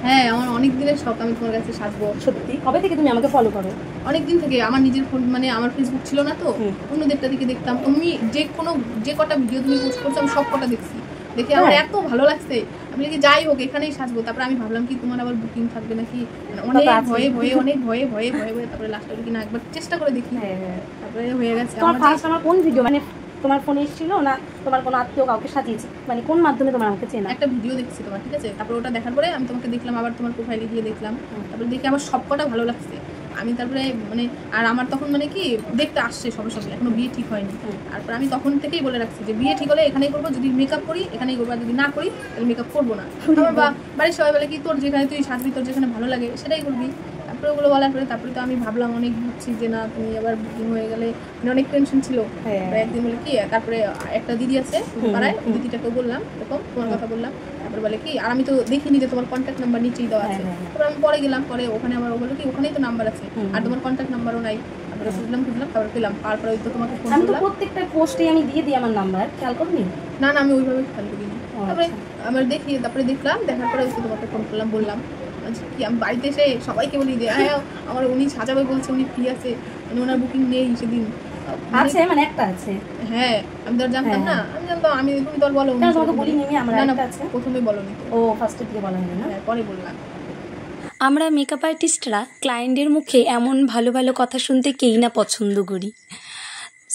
হ্যাঁ, আমার অনেক দিনের শখ আমি তোমার কাছে সাজবো। সত্যি? কবে থেকে তুমি আমাকে ফলো করো? অনেক দিন থেকে। আমার নিজের ফোন মানে আমার ফেসবুক ছিল না তো, অন্যদেরটা থেকে দেখতাম। তুমি যে কটা ভিডিও তুমি পোস্ট করছো আমি সব কটা দেখছি। দেখে আমার এত ভালো লাগছে, আমি কি যাই হোক এখানেই সাজবো। তারপর আমি ভাবলাম কি তোমার আবার বুকিং থাকবে নাকি, অনেক ভয়ে তারপরে লাস্ট কি না একবার চেষ্টা করে দেখি। তারপরে হয়ে গেছে। আমার কোন ভিডিও মানে তোমার ফোনে এসেছিল না তোমার কোনো আত্মীয় কাউকে সাজিয়েছে, মানে কোন মাধ্যমে তোমার আমাকে চেনা? একটা ভিডিও দেখছি তোমার, ঠিক আছে? তারপর ওটা দেখার পরে আমি তোমাকে দেখলাম, আবার তোমার প্রোফাইলে গিয়ে দেখলাম। তারপরে দেখে আমার সবকটা ভালো লাগছে। আমি তারপরে মানে আর আমার তখন মানে কি দেখতে আসছে সবে এখনো বিয়ে ঠিক হয়নি। তারপর আমি তখন থেকেই বলে রাখছি যে বিয়ে ঠিক হলে এখানেই করবো, যদি মেকআপ করি এখানেই করবো, আর যদি না করি তাহলে মেকআপ করবো না। আমার বাড়ির সবাই বলে কি তোর যেখানে তুই সাজবি, তোর যেখানে ভালো লাগে সেটাই করবি। তারপরে ওগুলো বলার পরে তারপরে তো আমি ভাবলাম, অনেক ভাবছি যে না তুমি আবার বুকিং হয়ে গেলে, মানে অনেক টেনশন ছিল। একদিন বলে কি, তারপরে একটা দিদি আছে পাড়ায়, দিদিটাকেও বললাম এরকম তোমার কথা বললাম। তারপরে বলে কি, আর আমি তো দেখিনি যে তোমার কন্ট্যাক্ট নাম্বার নিচেই দেওয়া আছে। তারপর আমি পরে গেলাম, পরে ওখানে আমার ও বললো কি ওখানেই তো নাম্বার আছে আর তোমার কন্ট্যাক্ট নাম্বারও নাই। তারপরে খুঁজলাম তারপরে পেলাম। তারপরে ওই তো তোমাকে ফোন করলাম। আমি তো প্রত্যেকটা পোস্টে আমি দিয়ে দিই আমার নাম্বার, খেয়াল করনি? না আমি ওইভাবে খেয়াল করিনি। তারপরে আমার দেখি, তারপরে দেখলাম, দেখার পরে তোমাকে ফোন করলাম, বললাম কি আমি বাড়িতে এসে সবাইকে বলি যে হ্যাঁ আমার উনি সাজাবে বলছে, উনি ফ্রি আছে, মানে ওনার বুকিং নেই সেদিন আছে, মানে একটা আছে। হ্যাঁ আমি তো আর জানতাম না, আমি জানতাম আমি তুমি তো আর বলো না, তোমাকে বলিনি আমি, আমার একটা আছে। প্রথমে বলোনি। ও ফার্স্টে দিয়ে বলা হলো না, পরে বললাম। আমরা মেকআপ আর্টিস্টরা ক্লায়েন্টের মুখে এমন ভালো ভালো কথা শুনতে কেই না পছন্দ করি।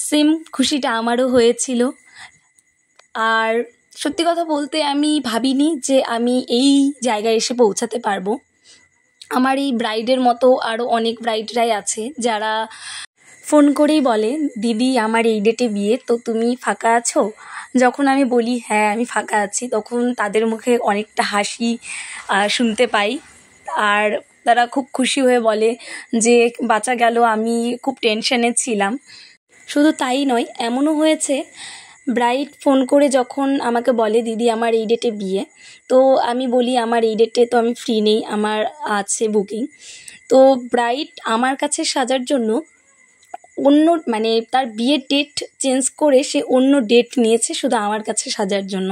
সেম খুশিটা আমারও হয়েছিল। আর সত্যি কথা বলতে আমি ভাবিনি যে আমি এই জায়গায় এসে পৌঁছাতে পারবো। আমার এই ব্রাইডের মতো আরও অনেক ব্রাইডরাই আছে যারা ফোন করেই বলে দিদি আমার এই ডেটে বিয়ে, তো তুমি ফাঁকা আছো? যখন আমি বলি হ্যাঁ আমি ফাঁকা আছি, তখন তাদের মুখে অনেকটা হাসি শুনতে পাই। আর তারা খুব খুশি হয়ে বলে যে বাঁচা গেল, আমি খুব টেনশনে ছিলাম। শুধু তাই নয়, এমনও হয়েছে ব্রাইড ফোন করে যখন আমাকে বলে দিদি আমার এই ডেটে বিয়ে, তো আমি বলি আমার এই ডেটে তো আমি ফ্রি নেই, আমার আছে বুকিং। তো ব্রাইড আমার কাছে সাজার জন্য অন্য মানে তার বিয়ের ডেট চেঞ্জ করে সে অন্য ডেট নিয়েছে শুধু আমার কাছে সাজার জন্য।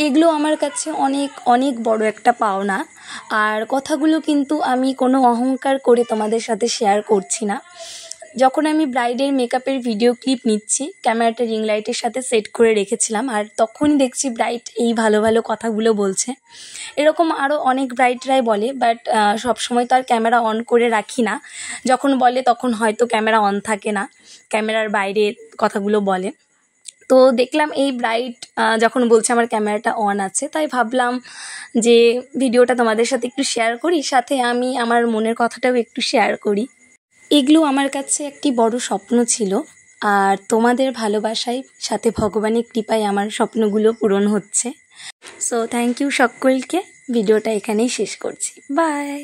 এগুলো আমার কাছে অনেক অনেক বড় একটা পাওনা। আর কথাগুলো কিন্তু আমি কোনো অহংকার করে তোমাদের সাথে শেয়ার করছি না। যখন আমি ব্রাইডের মেকআপের ভিডিও ক্লিপ নিচ্ছি, ক্যামেরাটা রিং লাইটের সাথে সেট করে রেখেছিলাম, আর তখনই দেখছি ব্রাইড এই ভালো ভালো কথাগুলো বলছে। এরকম আরও অনেক ব্রাইডরাই বলে, বাট সবসময় তো আর ক্যামেরা অন করে রাখি না। যখন বলে তখন হয়তো ক্যামেরা অন থাকে না, ক্যামেরার বাইরে কথাগুলো বলে। তো দেখলাম এই ব্রাইড যখন বলছে আমার ক্যামেরাটা অন আছে, তাই ভাবলাম যে ভিডিওটা তোমাদের সাথে একটু শেয়ার করি, সাথে আমি আমার মনের কথাটাও একটু শেয়ার করি। এগুলো আমার কাছে একটি বড় স্বপ্ন ছিল, আর তোমাদের ভালোবাসায় সাথে ভগবানের কৃপায় আমার স্বপ্নগুলো পূরণ হচ্ছে। সো থ্যাংক ইউ সকলকে। ভিডিওটা এখানেই শেষ করছি। বাই।